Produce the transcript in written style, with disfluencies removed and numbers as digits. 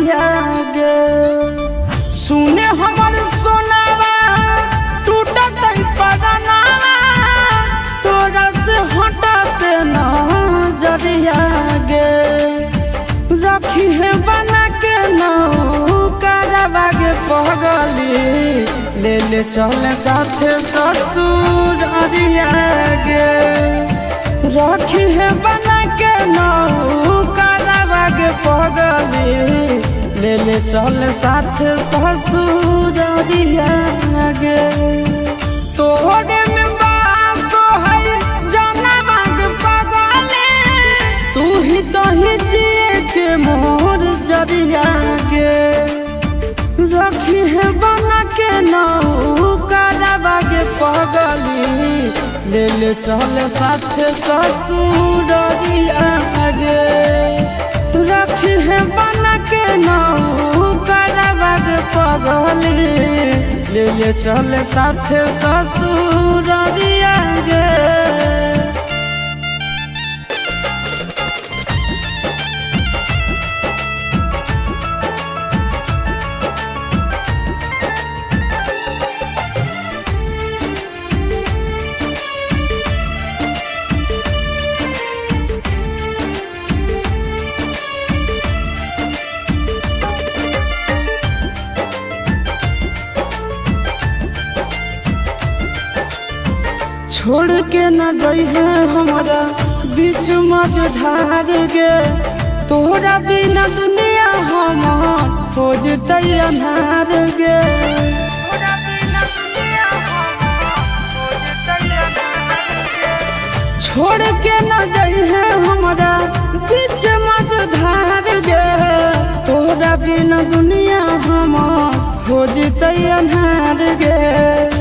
जरिया गे। सुने हमर सोनावा टूटत परानावा तोरा से हटते न जरिया गे। रखी है बना के नौकरवा गे पगली ले ले चले साथे ससुर अरिया गे। रखी है बना के नौकरवा गे पगली ले ले चले साथे ससुर अरिया गे। तोरे में बासो है जनवा गे पगली तू ही तो ही जिए के मोर जरिया गे। रखी है बना के नौकरवा गे पगली ले ले चले साथे ससुर अरिया गे। रखी है बना के नौकरवा गे पगली ले ले चले साथे ससुर अरिया गे। छोड़ के न जइहे हमारा बीच मझधार गे। तोरा बिना दुनिया हमार हो जतै अन्हार गे। छोड़ के न जइहे हमारा बीच मझधार गे। तोरा बिना दुनिया हमार हो जतै अन्हार गे।